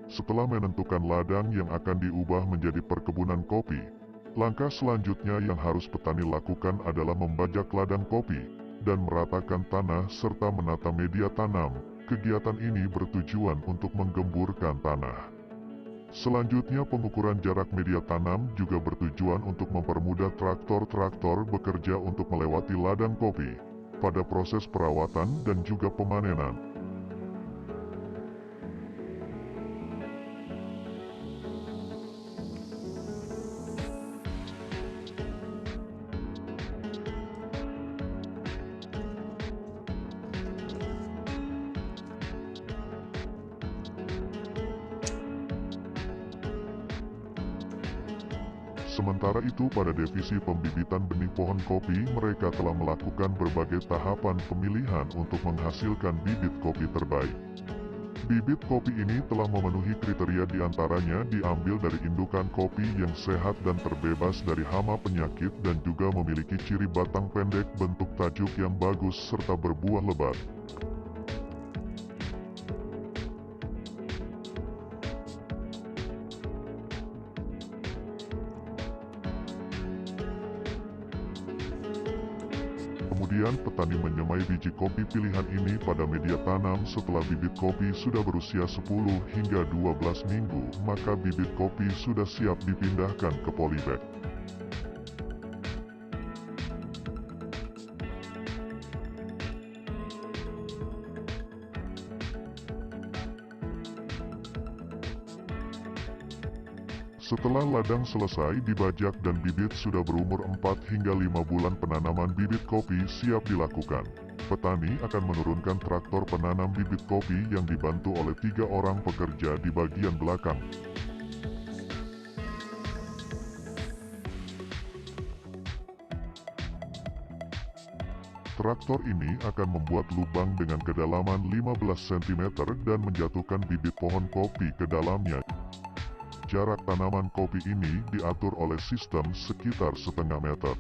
Setelah menentukan ladang yang akan diubah menjadi perkebunan kopi, langkah selanjutnya yang harus petani lakukan adalah membajak ladang kopi dan meratakan tanah serta menata media tanam. Kegiatan ini bertujuan untuk menggemburkan tanah. Selanjutnya, pengukuran jarak media tanam juga bertujuan untuk mempermudah traktor-traktor bekerja untuk melewati ladang kopi pada proses perawatan dan juga pemanenan. Sementara itu, pada divisi pembibitan benih pohon kopi, mereka telah melakukan berbagai tahapan pemilihan untuk menghasilkan bibit kopi terbaik. Bibit kopi ini telah memenuhi kriteria, diantaranya diambil dari indukan kopi yang sehat dan terbebas dari hama penyakit dan juga memiliki ciri batang pendek, bentuk tajuk yang bagus, serta berbuah lebat. Kemudian petani menyemai biji kopi pilihan ini pada media tanam. Setelah bibit kopi sudah berusia 10 hingga 12 minggu, maka bibit kopi sudah siap dipindahkan ke polybag. Setelah ladang selesai dibajak dan bibit sudah berumur 4 hingga 5 bulan, penanaman bibit kopi siap dilakukan. Petani akan menurunkan traktor penanam bibit kopi yang dibantu oleh 3 orang pekerja di bagian belakang. Traktor ini akan membuat lubang dengan kedalaman 15 cm dan menjatuhkan bibit pohon kopi ke dalamnya. Jarak tanaman kopi ini diatur oleh sistem sekitar setengah meter.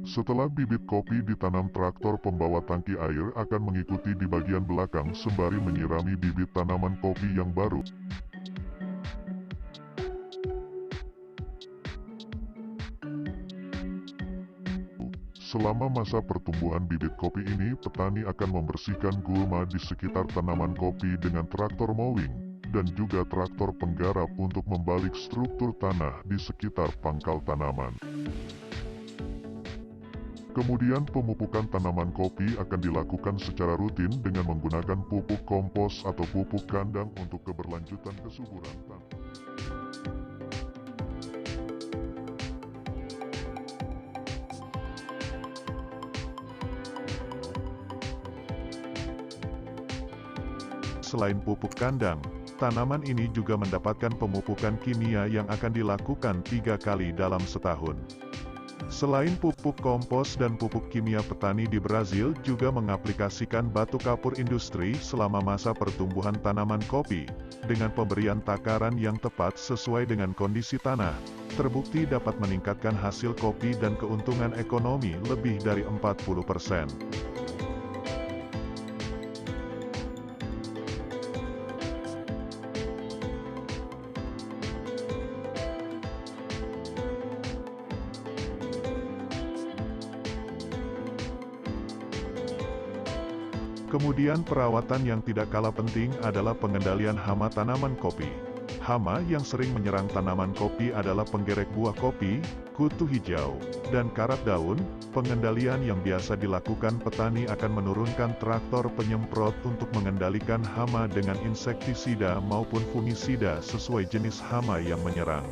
Setelah bibit kopi ditanam, traktor pembawa tangki air akan mengikuti di bagian belakang sembari menyirami bibit tanaman kopi yang baru. Selama masa pertumbuhan bibit kopi ini, petani akan membersihkan gulma di sekitar tanaman kopi dengan traktor mowing dan juga traktor penggarap untuk membalik struktur tanah di sekitar pangkal tanaman. Kemudian pemupukan tanaman kopi akan dilakukan secara rutin dengan menggunakan pupuk kompos atau pupuk kandang untuk keberlanjutan kesuburan tanah. Selain pupuk kandang, tanaman ini juga mendapatkan pemupukan kimia yang akan dilakukan 3 kali dalam setahun. Selain pupuk kompos dan pupuk kimia, petani di Brazil juga mengaplikasikan batu kapur industri selama masa pertumbuhan tanaman kopi. Dengan pemberian takaran yang tepat sesuai dengan kondisi tanah, terbukti dapat meningkatkan hasil kopi dan keuntungan ekonomi lebih dari 40%. Kemudian perawatan yang tidak kalah penting adalah pengendalian hama tanaman kopi. Hama yang sering menyerang tanaman kopi adalah penggerek buah kopi, kutu hijau, dan karat daun. Pengendalian yang biasa dilakukan petani akan menurunkan traktor penyemprot untuk mengendalikan hama dengan insektisida maupun fungisida sesuai jenis hama yang menyerang.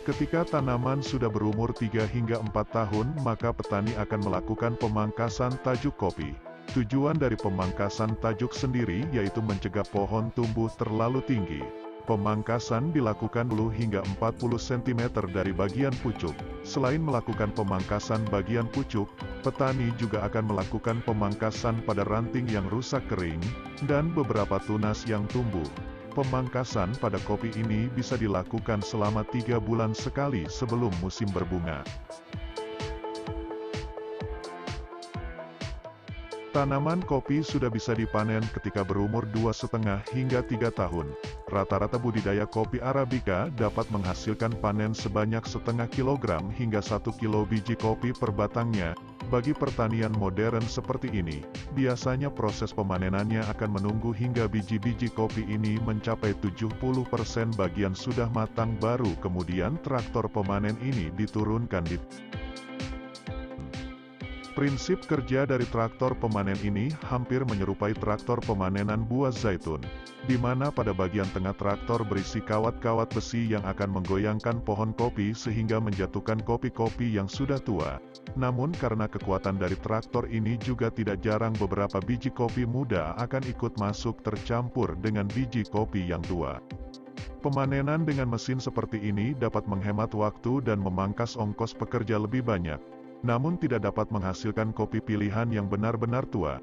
Ketika tanaman sudah berumur 3 hingga 4 tahun, maka petani akan melakukan pemangkasan tajuk kopi. Tujuan dari pemangkasan tajuk sendiri yaitu mencegah pohon tumbuh terlalu tinggi. Pemangkasan dilakukan 10 hingga 40 cm dari bagian pucuk. Selain melakukan pemangkasan bagian pucuk, petani juga akan melakukan pemangkasan pada ranting yang rusak kering, dan beberapa tunas yang tumbuh. Pemangkasan pada kopi ini bisa dilakukan selama 3 bulan sekali sebelum musim berbunga. Tanaman kopi sudah bisa dipanen ketika berumur 2,5 hingga 3 tahun. Rata-rata budidaya kopi Arabica dapat menghasilkan panen sebanyak setengah kilogram hingga 1 kilo biji kopi per batangnya. Bagi pertanian modern seperti ini, biasanya proses pemanenannya akan menunggu hingga biji-biji kopi ini mencapai 70% bagian sudah matang baru kemudian traktor pemanen ini diturunkan di Prinsip kerja dari traktor pemanen ini hampir menyerupai traktor pemanenan buah zaitun, di mana pada bagian tengah traktor berisi kawat-kawat besi yang akan menggoyangkan pohon kopi sehingga menjatuhkan kopi-kopi yang sudah tua. Namun karena kekuatan dari traktor ini juga tidak jarang beberapa biji kopi muda akan ikut masuk tercampur dengan biji kopi yang tua. Pemanenan dengan mesin seperti ini dapat menghemat waktu dan memangkas ongkos pekerja lebih banyak. Namun tidak dapat menghasilkan kopi pilihan yang benar-benar tua.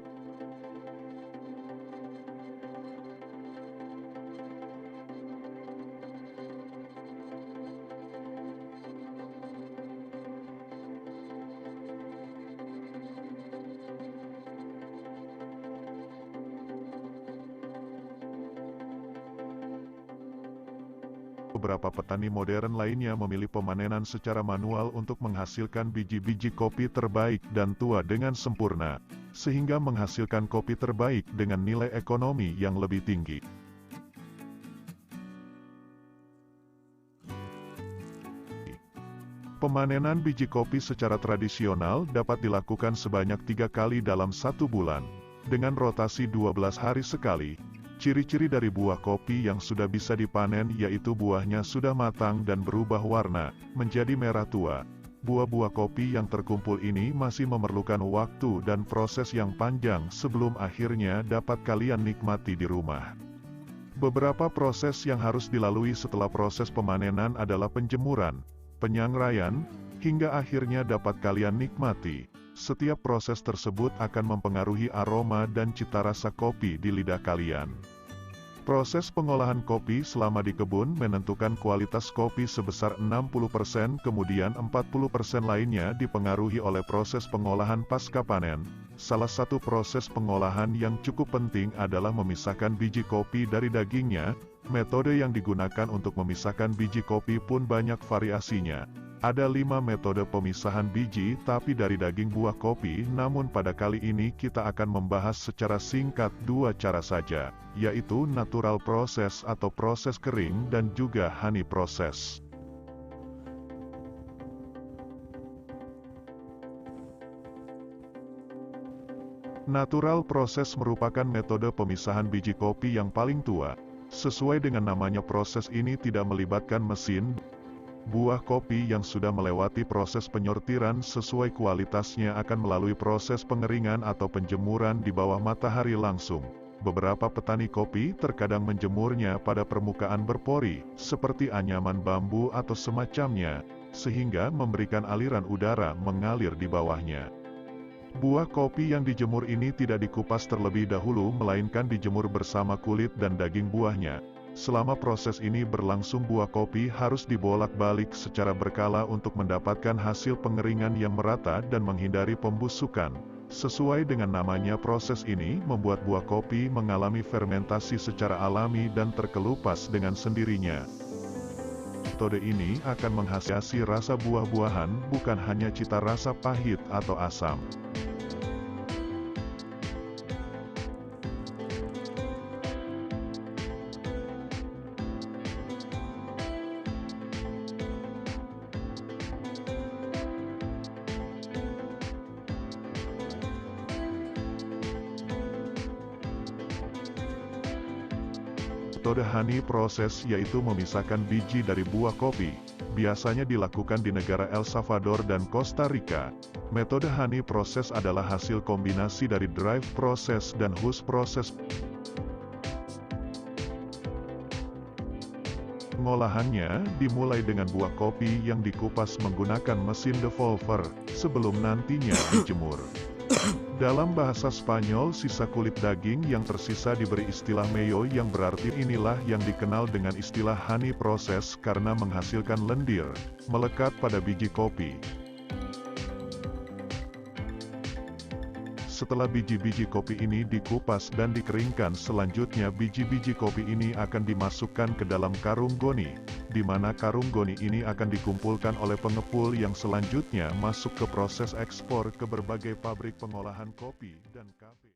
Beberapa petani modern lainnya memilih pemanenan secara manual untuk menghasilkan biji-biji kopi terbaik dan tua dengan sempurna, sehingga menghasilkan kopi terbaik dengan nilai ekonomi yang lebih tinggi. Pemanenan biji kopi secara tradisional dapat dilakukan sebanyak 3 kali dalam 1 bulan, dengan rotasi 12 hari sekali. Ciri-ciri dari buah kopi yang sudah bisa dipanen yaitu buahnya sudah matang dan berubah warna, menjadi merah tua. Buah-buah kopi yang terkumpul ini masih memerlukan waktu dan proses yang panjang sebelum akhirnya dapat kalian nikmati di rumah. Beberapa proses yang harus dilalui setelah proses pemanenan adalah penjemuran, penyangraian, hingga akhirnya dapat kalian nikmati. Setiap proses tersebut akan mempengaruhi aroma dan cita rasa kopi di lidah kalian. Proses pengolahan kopi selama di kebun menentukan kualitas kopi sebesar 60%, kemudian 40% lainnya dipengaruhi oleh proses pengolahan pasca panen. Salah satu proses pengolahan yang cukup penting adalah memisahkan biji kopi dari dagingnya. Metode yang digunakan untuk memisahkan biji kopi pun banyak variasinya. Ada 5 metode pemisahan biji tapi dari daging buah kopi, namun pada kali ini kita akan membahas secara singkat 2 cara saja, yaitu natural process atau proses kering dan juga honey process. Natural process merupakan metode pemisahan biji kopi yang paling tua. Sesuai dengan namanya, proses ini tidak melibatkan mesin. Buah kopi yang sudah melewati proses penyortiran sesuai kualitasnya akan melalui proses pengeringan atau penjemuran di bawah matahari langsung. Beberapa petani kopi terkadang menjemurnya pada permukaan berpori, seperti anyaman bambu atau semacamnya, sehingga memberikan aliran udara mengalir di bawahnya. Buah kopi yang dijemur ini tidak dikupas terlebih dahulu, melainkan dijemur bersama kulit dan daging buahnya. Selama proses ini berlangsung, buah kopi harus dibolak-balik secara berkala untuk mendapatkan hasil pengeringan yang merata dan menghindari pembusukan. Sesuai dengan namanya, proses ini membuat buah kopi mengalami fermentasi secara alami dan terkelupas dengan sendirinya. Metode ini akan menghasilkan rasa buah-buahan, bukan hanya cita rasa pahit atau asam. Metode honey process yaitu memisahkan biji dari buah kopi, biasanya dilakukan di negara El Salvador dan Costa Rica. Metode honey process adalah hasil kombinasi dari drive process dan husk process. Pengolahannya dimulai dengan buah kopi yang dikupas menggunakan mesin devolver, sebelum nantinya dijemur. Dalam bahasa Spanyol, sisa kulit daging yang tersisa diberi istilah mello yang berarti inilah yang dikenal dengan istilah honey process karena menghasilkan lendir, melekat pada biji kopi. Setelah biji-biji kopi ini dikupas dan dikeringkan, selanjutnya biji-biji kopi ini akan dimasukkan ke dalam karung goni, di mana karung goni ini akan dikumpulkan oleh pengepul yang selanjutnya masuk ke proses ekspor ke berbagai pabrik pengolahan kopi dan kafe.